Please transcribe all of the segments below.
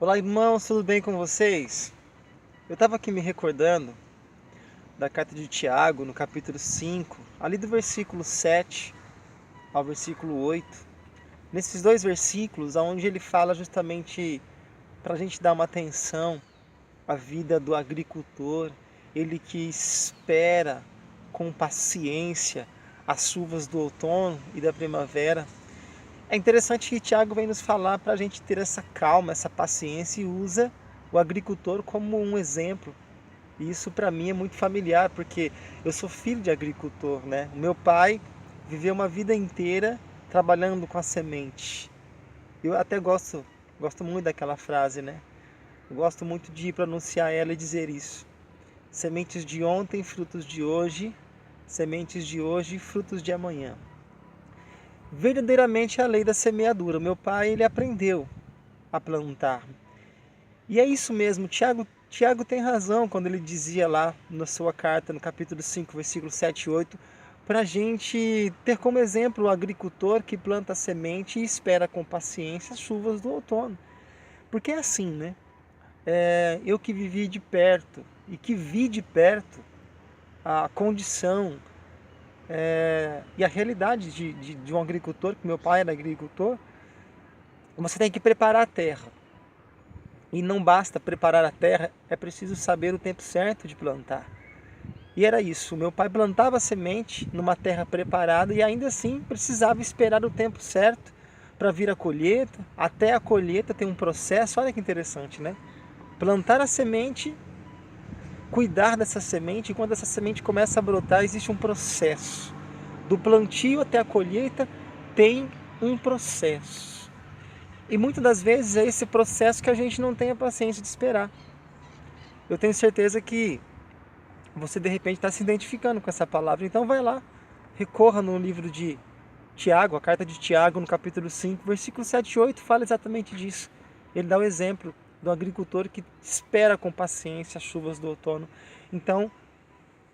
Olá, irmãos, tudo bem com vocês? Eu estava aqui me recordando da carta de Tiago, no capítulo 5, ali do versículo 7 ao versículo 8. Nesses dois versículos, onde ele fala justamente para a gente dar uma atenção à vida do agricultor, ele que espera com paciência as chuvas do outono e da primavera. É interessante que Tiago vem nos falar para a gente ter essa calma, essa paciência e usa o agricultor como um exemplo. E isso para mim é muito familiar, porque eu sou filho de agricultor, né? O meu pai viveu uma vida inteira trabalhando com a semente. Eu até gosto muito daquela frase, né? Eu gosto muito de pronunciar ela e dizer isso. Sementes de ontem, frutos de hoje, sementes de hoje, frutos de amanhã. Verdadeiramente é a lei da semeadura. O meu pai, ele aprendeu a plantar. E é isso mesmo, Tiago tem razão quando ele dizia lá na sua carta, no capítulo 5, versículo 7 e 8, para a gente ter como exemplo o agricultor que planta a semente e espera com paciência as chuvas do outono. Porque é assim, né? Eu que vivi de perto e que vi de perto a condição e a realidade de um agricultor, que meu pai era agricultor, você tem que preparar a terra. E não basta preparar a terra, é preciso saber o tempo certo de plantar. E era isso, meu pai plantava a semente numa terra preparada e ainda assim precisava esperar o tempo certo para vir a colheita. Até a colheita tem um processo, olha que interessante, né? Plantar a semente, cuidar dessa semente, e quando essa semente começa a brotar, existe um processo. Do plantio até a colheita tem um processo. E muitas das vezes é esse processo que a gente não tem a paciência de esperar. Eu tenho certeza que você de repente está se identificando com essa palavra. Então vai lá, recorra no livro de Tiago, a carta de Tiago, no capítulo 5, versículo 7 e 8, fala exatamente disso. Ele dá o exemplo do agricultor que espera com paciência as chuvas do outono. Então,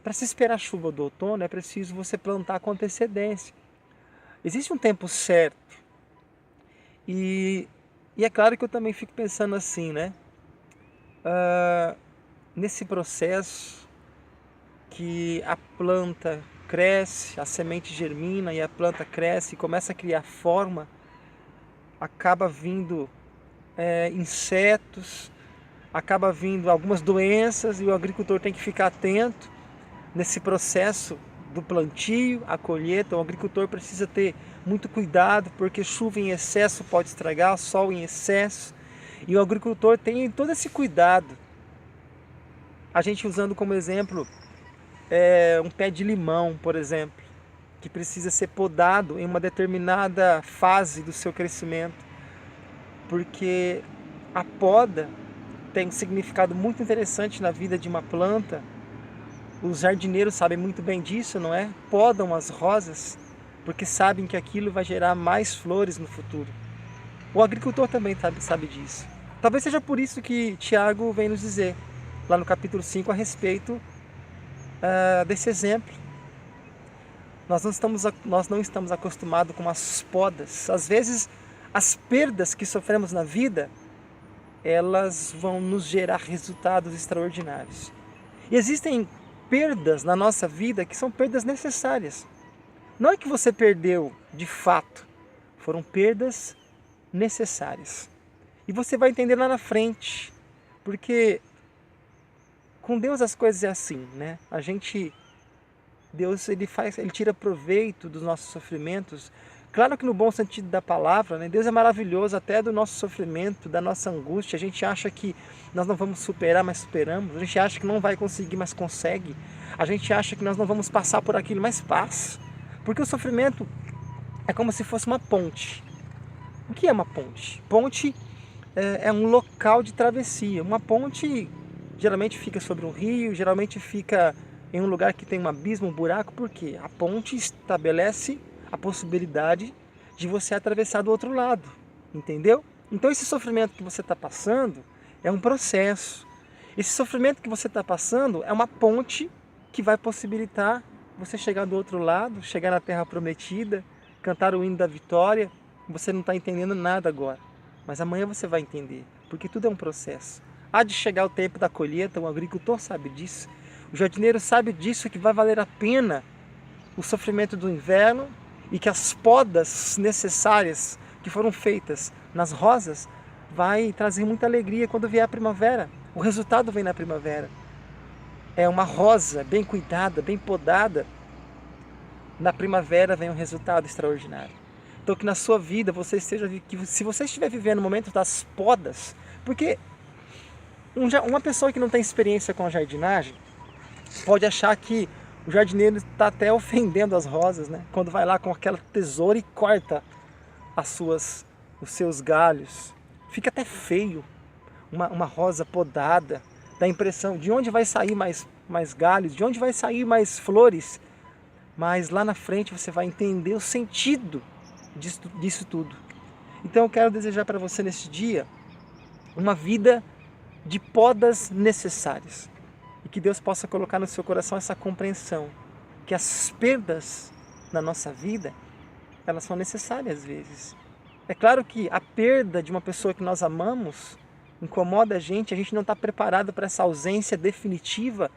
para se esperar a chuva do outono, é preciso você plantar com antecedência. Existe um tempo certo. E, e é claro que eu também fico pensando assim, né? Nesse processo que a planta cresce, a semente germina e a planta cresce e começa a criar forma, acaba vindo insetos, acaba vindo algumas doenças e o agricultor tem que ficar atento nesse processo do plantio, a colheita. O agricultor precisa ter muito cuidado porque chuva em excesso pode estragar, sol em excesso, e o agricultor tem todo esse cuidado. A gente usando como exemplo um pé de limão, por exemplo, que precisa ser podado em uma determinada fase do seu crescimento, porque a poda tem um significado muito interessante na vida de uma planta. Os jardineiros sabem muito bem disso, não é? Podam as rosas porque sabem que aquilo vai gerar mais flores no futuro. O agricultor também sabe disso. Talvez seja por isso que Tiago vem nos dizer, lá no capítulo 5, a respeito desse exemplo. Nós não estamos acostumados com as podas. Às vezes, as perdas que sofremos na vida, elas vão nos gerar resultados extraordinários. E existem perdas na nossa vida que são perdas necessárias. Não é que você perdeu de fato, foram perdas necessárias. E você vai entender lá na frente, porque com Deus as coisas é assim, né? Deus ele tira proveito dos nossos sofrimentos. Claro que no bom sentido da palavra, né? Deus é maravilhoso até do nosso sofrimento, da nossa angústia. A gente acha que nós não vamos superar, mas superamos. A gente acha que não vai conseguir, mas consegue. A gente acha que nós não vamos passar por aquilo, mas passa. Porque o sofrimento é como se fosse uma ponte. O que é uma ponte? Ponte é um local de travessia. Uma ponte geralmente fica sobre um rio, geralmente fica em um lugar que tem um abismo, um buraco, porque a ponte estabelece a possibilidade de você atravessar do outro lado, entendeu? Então esse sofrimento que você está passando é um processo. Esse sofrimento que você está passando é uma ponte que vai possibilitar você chegar do outro lado, chegar na terra prometida, cantar o hino da vitória. Você não está entendendo nada agora, mas amanhã você vai entender. porque tudo é um processo. Há de chegar o tempo da colheita, o agricultor sabe disso, o jardineiro sabe disso, que vai valer a pena o sofrimento do inverno e que as podas necessárias que foram feitas nas rosas vai trazer muita alegria quando vier a primavera. O resultado vem na primavera. É uma rosa bem cuidada, bem podada. Na primavera vem um resultado extraordinário. Então que na sua vida você esteja, que se você estiver vivendo o momento das podas, porque uma pessoa que não tem experiência com a jardinagem pode achar que o jardineiro está até ofendendo as rosas, né? Quando vai lá com aquela tesoura e corta os seus galhos. Fica até feio uma rosa podada, dá a impressão de onde vai sair mais galhos, de onde vai sair mais flores. Mas lá na frente você vai entender o sentido disso tudo. Então eu quero desejar para você neste dia uma vida de podas necessárias. E que Deus possa colocar no seu coração essa compreensão, que as perdas na nossa vida, elas são necessárias às vezes. É claro que a perda de uma pessoa que nós amamos incomoda a gente não está preparado para essa ausência definitiva